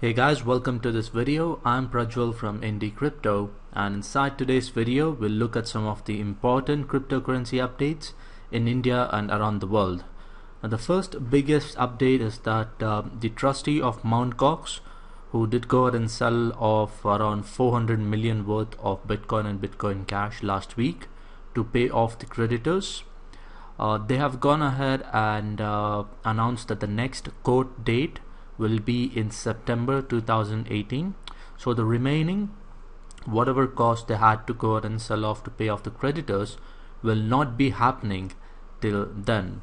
Hey guys, welcome to this video. I'm Prajwal from Indie Crypto, and inside today's video we'll look at some of the important cryptocurrency updates in India and around the world. Now, the first biggest update is that the trustee of Mt. Gox, who did go ahead and sell off around 400 million worth of Bitcoin and Bitcoin Cash last week to pay off the creditors, they have gone ahead and announced that the next court date will be in September 2018. So the remaining whatever cost they had to go ahead and sell off to pay off the creditors will not be happening till then.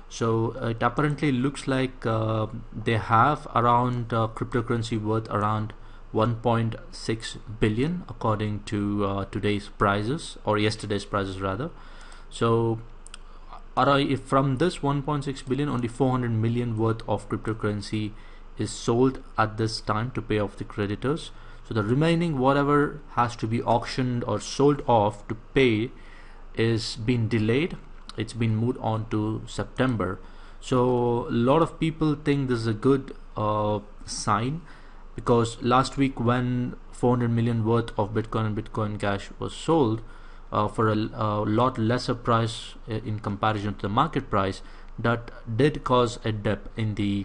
So it apparently looks like they have around cryptocurrency worth around 1.6 billion according to today's prices, or yesterday's prices rather. So if from this 1.6 billion, only 400 million worth of cryptocurrency is sold at this time to pay off the creditors. So the remaining whatever has to be auctioned or sold off to pay is being delayed. It's been moved on to September. So a lot of people think this is a good sign, because last week when 400 million worth of Bitcoin and Bitcoin Cash was sold for a lot lesser price in comparison to the market price, that did cause a dip in the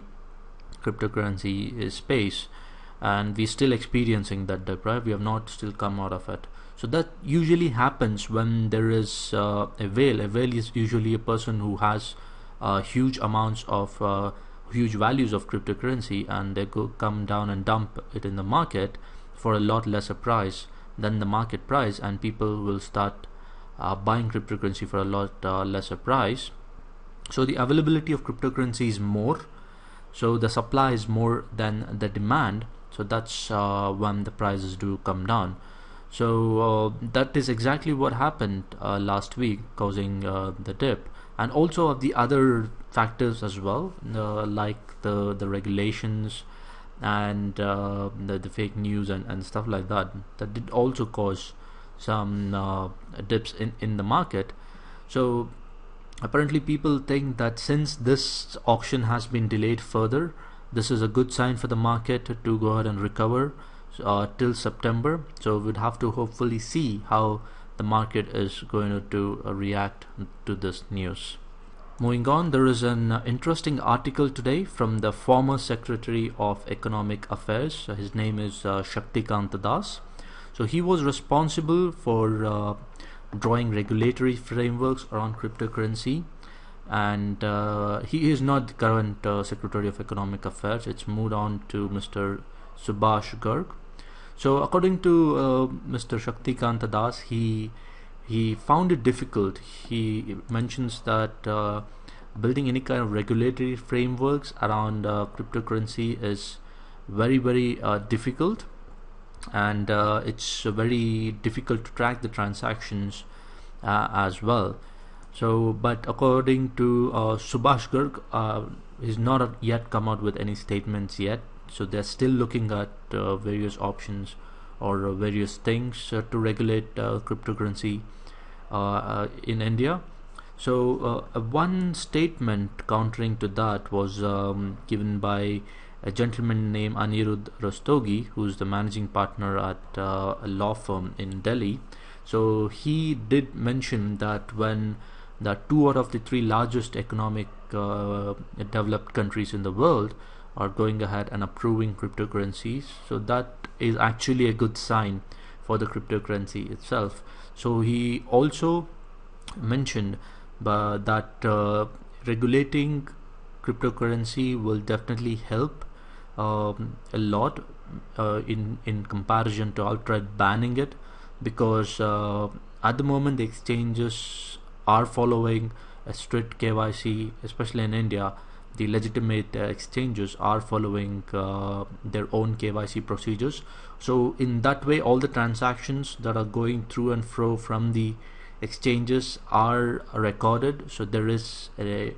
cryptocurrency space, and we're still experiencing that dip, right? We have not still come out of it. So that usually happens when there is a whale. A whale is usually a person who has huge amounts of huge values of cryptocurrency, and they come down and dump it in the market for a lot lesser price than the market price, and people will start buying cryptocurrency for a lot lesser price. So the availability of cryptocurrency is more, so the supply is more than the demand. So that's when the prices do come down. So that is exactly what happened last week, causing the dip. And also of the other factors as well, like the regulations and the fake news and stuff like that, that did also cause some dips in the market. So apparently people think that since this auction has been delayed further, this is a good sign for the market to go ahead and recover till September. So we'd have to hopefully see how the market is going to react to this news. Moving on, there is an interesting article today from the former Secretary of Economic Affairs. His name is Shaktikant Das. So he was responsible for drawing regulatory frameworks around cryptocurrency, and he is not the current Secretary of Economic Affairs. It's moved on to Mr. Subhash Garg. So according to Mr. Shaktikant Das, he found it difficult. He mentions that building any kind of regulatory frameworks around cryptocurrency is very difficult, and it's very difficult to track the transactions as well. So but according to Subhash Garg, he's not yet come out with any statements yet. So they're still looking at various options or various things to regulate cryptocurrency in India. So one statement countering to that was given by a gentleman named Anirudh Rastogi, who's the managing partner at a law firm in Delhi. So he did mention that when the 2 out of the 3 largest economic developed countries in the world are going ahead and approving cryptocurrencies, so that is actually a good sign for the cryptocurrency itself. So he also mentioned that regulating cryptocurrency will definitely help a lot in comparison to outright banning it, because at the moment the exchanges are following a strict KYC, especially in India. The legitimate exchanges are following their own KYC procedures. So in that way, all the transactions that are going through and fro from the exchanges are recorded. So there is a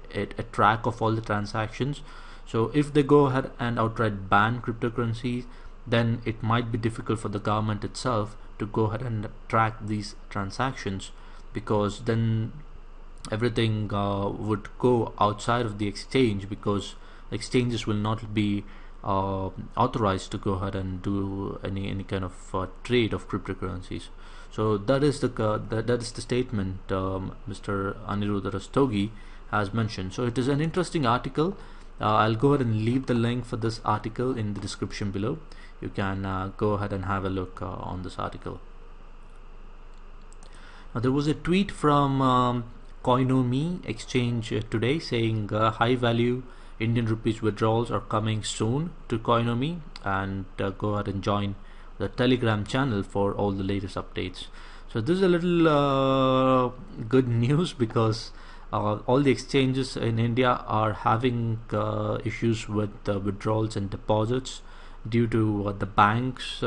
track of all the transactions. So if they go ahead and outright ban cryptocurrency, then it might be difficult for the government itself to go ahead and track these transactions, because then everything would go outside of the exchange, because exchanges will not be authorized to go ahead and do any kind of trade of cryptocurrencies. So that is the statement Mr. Aniruddha Rastogi has mentioned. So it is an interesting article. I'll go ahead and leave the link for this article in the description below. You can go ahead and have a look on this article. Now, there was a tweet from Koinex exchange today saying high value Indian rupees withdrawals are coming soon to Koinex, and go ahead and join the Telegram channel for all the latest updates. So this is a little good news, because all the exchanges in India are having issues with withdrawals and deposits due to the banks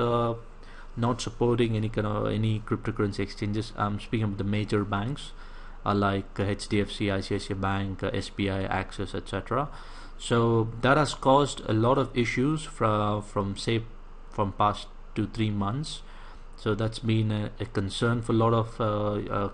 not supporting any cryptocurrency exchanges. I'm speaking of the major banks like HDFC, ICICI Bank, SBI, Axis, etc. So that has caused a lot of issues from past 2-3 months. So that's been a concern for a lot of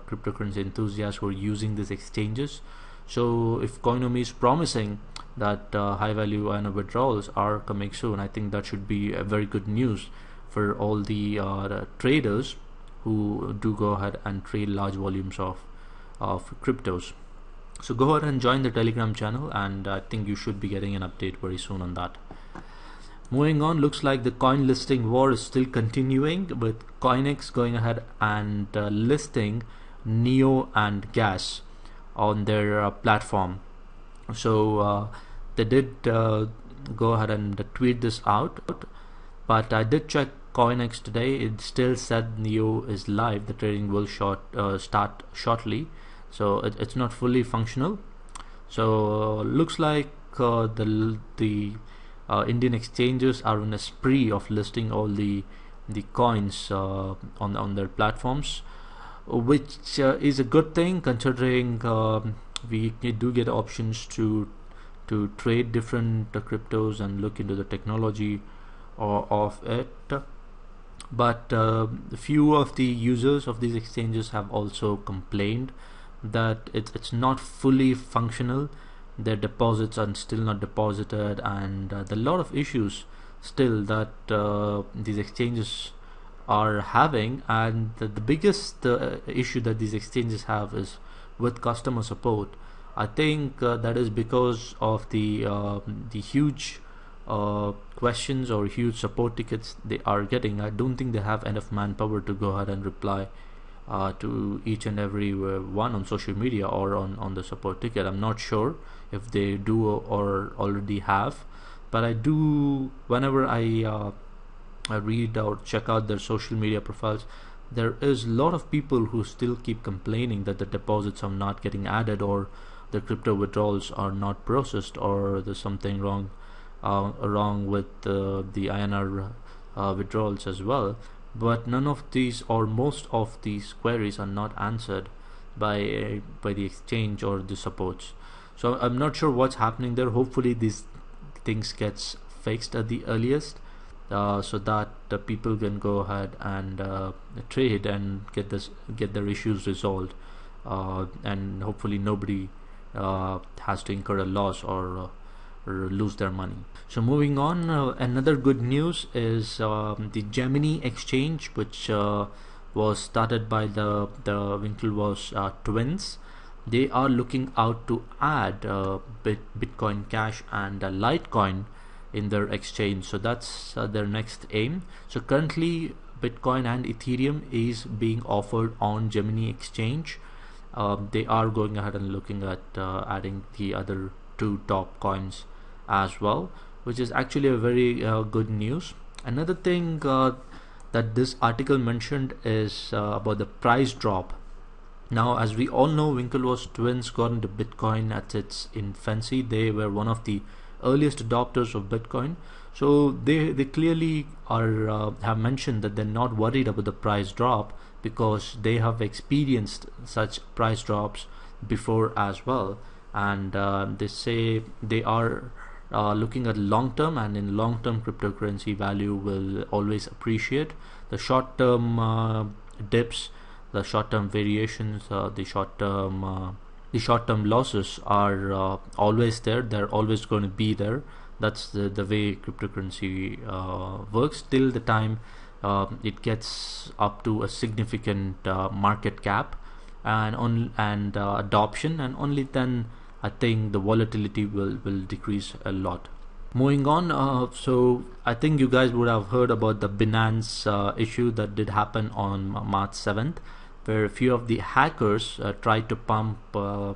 cryptocurrency enthusiasts who are using these exchanges. So if Koinex is promising that high value withdrawals are coming soon, I think that should be a very good news for all the traders who do go ahead and trade large volumes of cryptos. So go ahead and join the Telegram channel, and I think you should be getting an update very soon on that. Moving on, looks like the coin listing war is still continuing, with Koinex going ahead and listing Neo and Gas on their platform. So they did go ahead and tweet this out, but I did check Koinex today. It still said Neo is live. The trading will start shortly, so it's not fully functional. So looks like the Indian exchanges are in a spree of listing all the coins on their platforms, which is a good thing, considering we do get options to trade different cryptos and look into the technology of it. But a few of the users of these exchanges have also complained that it's not fully functional. Their deposits are still not deposited, and there are a lot of issues still that these exchanges are having. And the biggest issue that these exchanges have is with customer support. I think that is because of the huge questions or huge support tickets they are getting. I don't think they have enough manpower to go ahead and reply to each and every one on social media or on the support ticket. I'm not sure if they do or already have, but I do, whenever I read or check out their social media profiles, there is a lot of people who still keep complaining that the deposits are not getting added, or the crypto withdrawals are not processed, or there's something wrong with the INR withdrawals as well. But none of these, or most of these queries, are not answered by the exchange or the supports. So I'm not sure what's happening there. Hopefully these things gets fixed at the earliest, so that the people can go ahead and trade and get their issues resolved, and hopefully nobody has to incur a loss or lose their money. So moving on, another good news is the Gemini exchange, which was started by the Winklevoss twins. They are looking out to add Bitcoin Cash and Litecoin in their exchange. So that's their next aim. So currently Bitcoin and Ethereum is being offered on Gemini exchange. They are going ahead and looking at adding the other two top coins as well, which is actually a very good news. Another thing that this article mentioned is about the price drop. Now, as we all know, Winklevoss twins got into Bitcoin at its infancy. They were one of the earliest adopters of Bitcoin. So they clearly are have mentioned that they're not worried about the price drop, because they have experienced such price drops before as well. And they say they are looking at long term, and in long term cryptocurrency value will always appreciate. The short term dips, the short term variations, the short term losses are always there. They're always going to be there. That's the way cryptocurrency works till the time it gets up to a significant market cap and adoption, and only then I think the volatility will decrease a lot. Moving on, so I think you guys would have heard about the Binance issue that did happen on March 7th, where a few of the hackers tried to pump a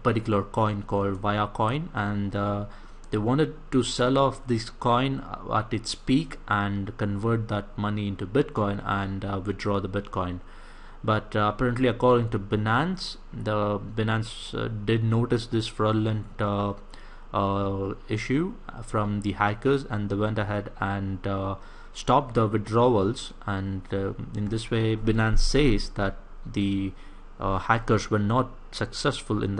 particular coin called Viacoin, and they wanted to sell off this coin at its peak and convert that money into Bitcoin and withdraw the Bitcoin. But apparently, according to Binance, did notice this fraudulent issue from the hackers, and they went ahead and stopped the withdrawals. And in this way, Binance says that the hackers were not successful in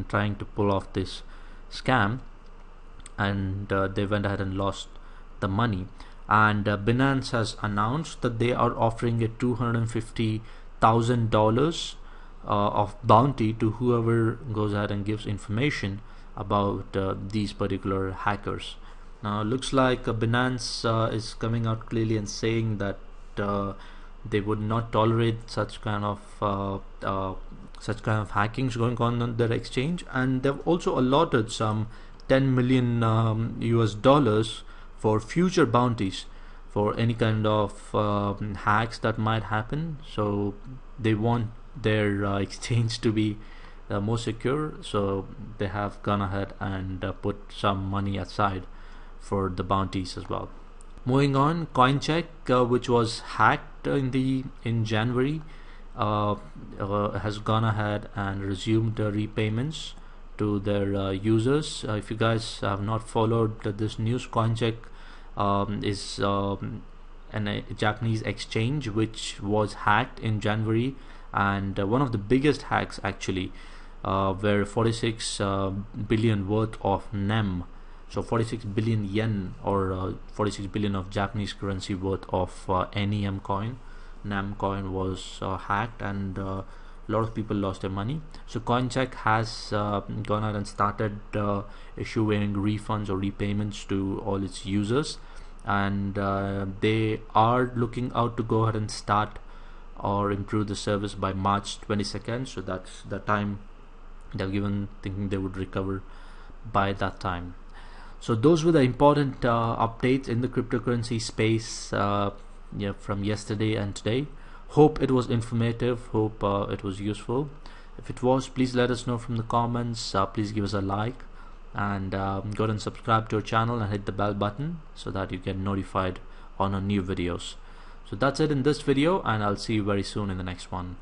trying to pull off this scam, and they went ahead and lost the money. And Binance has announced that they are offering a $250,000 of bounty to whoever goes ahead and gives information about these particular hackers. Now, it looks like Binance is coming out clearly and saying that they would not tolerate such kind of hackings going on their exchange, and they've also allotted some 10 million US dollars for future bounties for any kind of hacks that might happen. So they want their exchange to be more secure, so they have gone ahead and put some money aside for the bounties as well. Moving on, Koinex, which was hacked in January, has gone ahead and resumed repayments to their users. If you guys have not followed this news, Koinex is a Japanese exchange which was hacked in January, and one of the biggest hacks actually, where 46 billion worth of NEM, so 46 billion yen, or 46 billion of Japanese currency worth of NEM coin was hacked, and a lot of people lost their money. So Koinex has gone out and started issuing refunds or repayments to all its users, and they are looking out to go ahead and start or improve the service by March 22nd. So that's the time they're given, thinking they would recover by that time. So those were the important updates in the cryptocurrency space from yesterday and today. Hope it was informative, hope it was useful. If it was, please let us know from the comments. Please give us a like, and go ahead and subscribe to our channel and hit the bell button so that you get notified on our new videos. So that's it in this video, and I'll see you very soon in the next one.